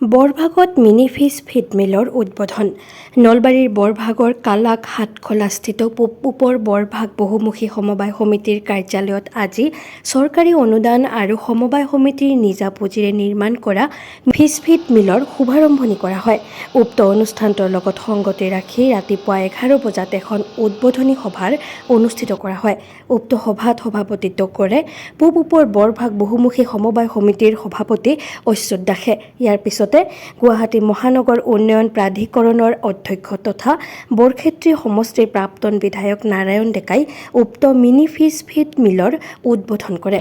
বৰভাগত mini fish feed মিলৰ উদ্বোধন। নলবাৰীৰ বৰভাগৰ কালাক হাটখোলাস্থিত পূব বৰভাগ বহুমুখী সমবায় সমিতিৰ কাৰ্যালয়ত আজি চৰকাৰী অনুদান আৰু সমবায় সমিতিৰ নিজা পুঁজিৰে নিৰ্মাণ কৰা ফিছ ফিড মিলৰ শুভাৰম্ভণি কৰা হয়। উক্ত অনুষ্ঠানটোৰ লগত সংগতি ৰাখি ৰাতিপুৱা 11 বজাত এখন উদ্বোধনী সভাৰ অনুষ্ঠিত কৰা হয়। উক্ত সভাত সভাপতিত্ব কৰে পূব বৰভাগ বহুমুখী সমবায় সমিতিৰ সভাপতি অচ্যুত দাসে। ইয়াৰ পিছতে গুৱাহাটী মহানগৰ উন্নয়ন প্ৰাধিকৰণৰ অধ্যক্ষ তথা বৰক্ষেত্ৰী সমষ্টিৰ প্ৰাক্তন বিধায়ক নাৰায়ণ ডেকাই উক্ত মিনি ফিছ ফিড মিলৰ উদ্বোধন কৰে।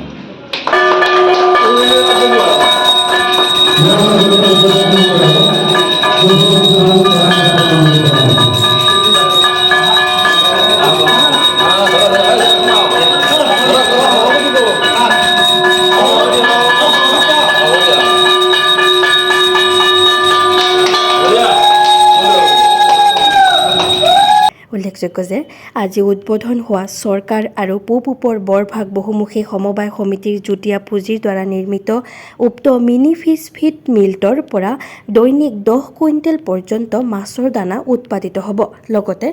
উল্লেখযোগ্য যে আজি উদ্বোধন হোৱা চৰকাৰ আৰু পূব বৰভাগ বহুমুখী সমবায় সমিতিৰ যুটীয়া পুঁজিৰ দ্বাৰা নিৰ্মিত উক্ত মিনি ফিছ ফিড মিলটোৰ পৰা দৈনিক 10 কুইণ্টেল পৰ্যন্ত মাছৰ দানা উৎপাদিত হ'ব। লগতে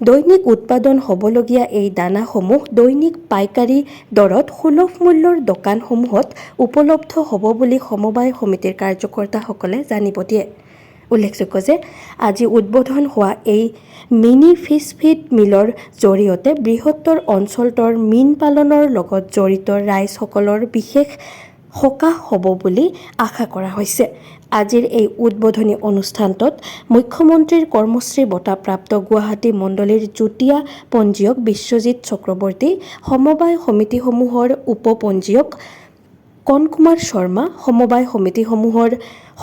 দৈনিক উৎপাদন হ'বলগীয়া এই দানাসমূহ দৈনিক পাইকাৰী দৰত সুলভ মূল্যৰ দোকানসমূহত উপলব্ধ হ'ব বুলি সমবায় সমিতিৰ কাৰ্যকৰ্তাসকলে জানিব দিয়ে। উল্লেখযোগ্য যে আজি উদ্বোধন হোৱা এই মিনি ফিছ ফিড মিলৰ জৰিয়তে বৃহত্তৰ অঞ্চলটোৰ মীন পালনৰ লগত জড়িত ৰাইজসকলৰ বিশেষ সকাহ হ'ব বুলি আশা কৰা হৈছে। আজিৰ এই উদ্বোধনী অনুষ্ঠানটোত মুখ্যমন্ত্ৰীৰ কৰ্মশ্ৰী বঁটাপ্ৰাপ্ত গুৱাহাটী মণ্ডলীৰ যুটীয়া পঞ্জীয়ক বিশ্বজিৎ চক্ৰৱৰ্তী, সমবায় সমিতিসমূহৰ উপ-পঞ্জীয়ক কণকুমাৰ শৰ্মা, সমবায় সমিতিসমূহৰ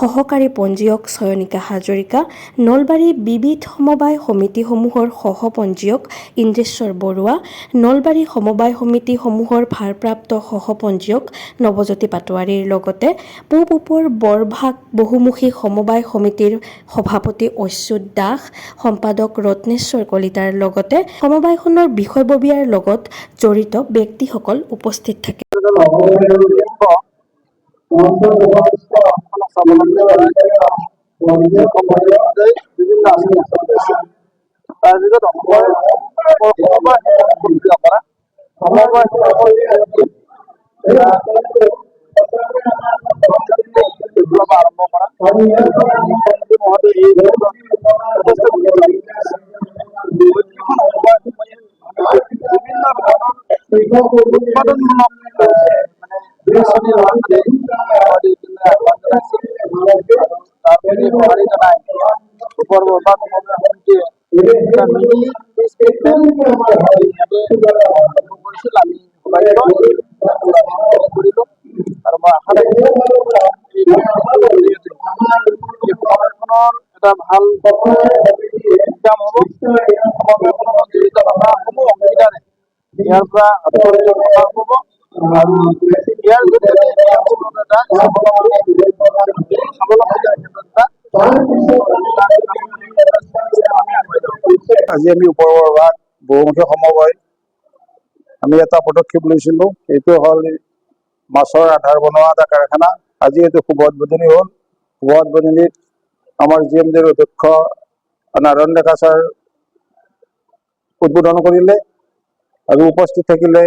সহকাৰী পঞ্জীয়ক চয়নিকা হাজৰিকা, নলবাৰী বিবিধ সমবায় সমিতিসমূহৰ সহ-পঞ্জীয়ক ইন্দ্ৰেশ্বৰ বৰুৱা, নলবাৰী সমবায় সমিতিসমূহৰ ভাৰপ্ৰাপ্ত সহ-পঞ্জীয়ক নৱজ্যোতি পাটোৱাৰীৰ লগতে পূব বৰভাগ বহুমুখী সমবায় সমিতিৰ সভাপতি অচ্যুত দাস, সম্পাদক ৰত্নেশ্বৰ কলিতাৰ লগতে সমবায়খনৰ বিষয়ববীয়াৰ লগত জড়িত ব্যক্তিসকল উপস্থিত থাকে। বিভিন্ন আঁচনি চলিছে। তাৰ ভিতৰত আৰম্ভ কৰা এটা ভাল ইনকাম হ'ব। জড়িত সমূহ অংশীদাৰে ইয়াৰ পৰা সকাহ পাব আৰু ইয়াৰ জৰিয়তে আজি আমি ওপৰভাগ বহুমুখী সমবায় আমি এটা পদক্ষেপ লৈছিলোঁ। এইটো হ'ল মাছৰ আধাৰ বনোৱা এটা কাৰখানা। আজি এইটো শুভ উদ্বোধনী হ'ল। শুভ উদ্বোধনীত আমাৰ GMDৰ অধ্যক্ষ নাৰায়ণ ডেকা ছাৰ উদ্বোধন কৰিলে আৰু উপস্থিত থাকিলে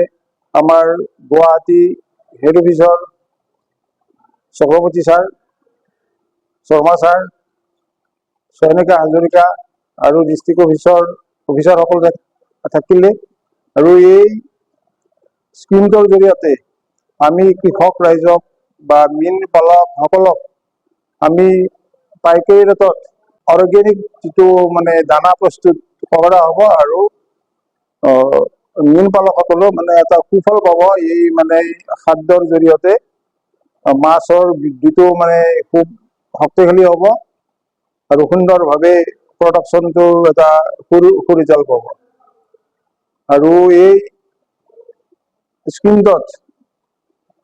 আমাৰ গুৱাহাটী হেড অফিচৰ চক্ৰৱৰ্তী ছাৰ, শৰ্মা ছাৰ, চয়নিকা হাজৰিকা আৰু ডিষ্ট্ৰিক্ট অফিচাৰসকল থাকিলে। আৰু এই স্কিমটোৰ জৰিয়তে আমি কৃষক ৰাইজক বা মীন পালকসকলক আমি পাইকাৰী ৰেটত অৰ্গেনিক যিটো দানা প্ৰস্তুত কৰা হ'ব আৰু মীন পালকসকলেও এটা সুফল পাব। এই খাদ্যৰ জৰিয়তে মাছৰ বৃদ্ধিটো খুব শক্তিশালী হ'ব আৰু সুন্দৰভাৱে প্ৰডাকশ্যনটো এটা সুৰিজাল্ট পাব। আৰু এই স্কিমটোত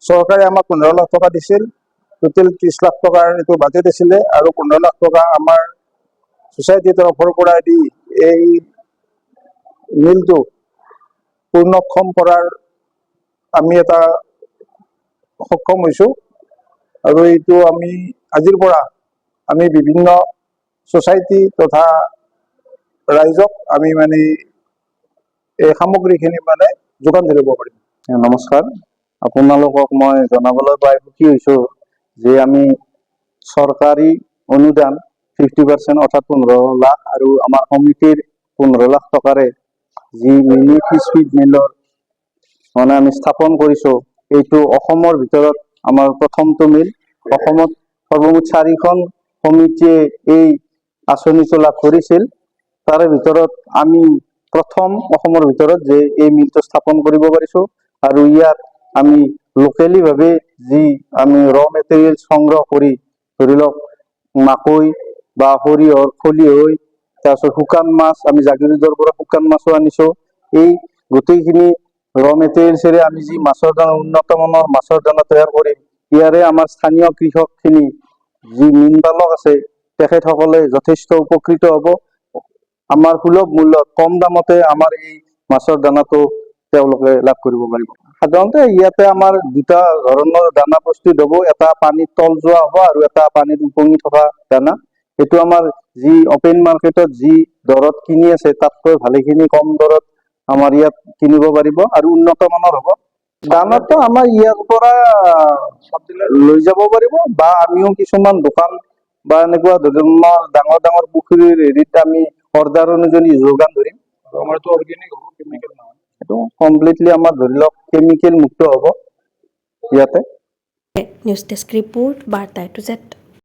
চৰকাৰে আমাক 15 লাখ টকা দিছিল। টোটেল 30 লাখ টকাৰ এইটো বাজেট আছিলে আৰু 15 লাখ টকা আমাৰ ছ'চাইটিৰ তৰফৰ পৰা দি এই মিলটো পূৰ্ণক্ষম কৰাৰ আমি এটা সক্ষম হৈছোঁ। আৰু এইটো আমি আজিৰ পৰা আমি বিভিন্ন সোসাইটি তথা ৰাইজক আমি মানে এই সামগ্ৰীখিনি মানে যোগান ধৰিব পাৰিম। নমস্কাৰ, আপোনালোকক মই জনাবলৈ পাই সুখী হৈছোঁ যে আমি চৰকাৰী অনুদান 50% অৰ্থাৎ 15 লাখ আৰু আমাৰ সমিতিৰ 15 লাখ টকাৰে যি মিনি ফিচ ফিড মিলৰ মানে আমি স্থাপন কৰিছোঁ, এইটো অসমৰ ভিতৰত আমাৰ প্ৰথমটো মিল। অসমত সৰ্বমুঠ 4খন সমিতিয়ে এই আঁচনিটো লাভ কৰিছিল। তাৰে ভিতৰত আমি প্ৰথম অসমৰ ভিতৰত যে এই মিলটো স্থাপন কৰিব পাৰিছোঁ আৰু ইয়াত আমি লোকেলি ভাৱে যি আমি ৰ মেটেৰিয়েল সংগ্ৰহ কৰি ধৰি লওক মাকৈ বা সৰিয়হৰ খলিহৈ, তাৰপিছত শুকান মাছ, আমি জাগিৰোডৰ পৰা শুকান মাছো আনিছোঁ। এই গোটেইখিনি ৰ মেটেৰিয়েলছেৰে আমি যি মাছৰ দানা, উন্নত মানৰ মাছৰ দানা তৈয়াৰ কৰিম, ইয়াৰে আমাৰ স্থানীয় কৃষকখিনি যি মীন পালক আছে তেখেতসকলে যথেষ্ট উপকৃত হ'ব। আমাৰ সুলভ মূল্যত কম দামতে আমাৰ এই মাছৰ দানাটো তেওঁলোকে লাভ কৰিব পাৰিব। সাধাৰণতে ইয়াতে আমাৰ দুটা ধৰণৰ দানা প্ৰস্তুত হ'ব, এটা পানীত তল যোৱা হ'ব আৰু এটা পানীত উপঙি থকা দানা। এইটো আমাৰ যি অপেন মাৰ্কেটত যি দৰত কিনি আছে তাতকৈ ভালেখিনি কম দৰত আমাৰ ইয়াত কিনিব পাৰিব আৰু উন্নত মানৰ হ'ব। দানাটো আমাৰ ইয়াৰ পৰা লৈ যাব পাৰিব বা আমিও কিছুমান দোকান বা এনেকুৱা ধৰণৰ ডাঙৰ ডাঙৰ পুখুৰীৰ হেৰিত আমি অৰ্ডাৰ অনুযায়ী যোগান ধৰিম। আমাৰতো অৰ্গেনিক হ'ব, কেমিকেল নহয়। এইটো কমপ্লিটলি আমাৰ ধৰি লওক কেমিকেল মুক্ত হ'ব ইয়াতে। নিউজ ডেস্ক ৰিপোৰ্ট, বাৰ্তা টু জেড।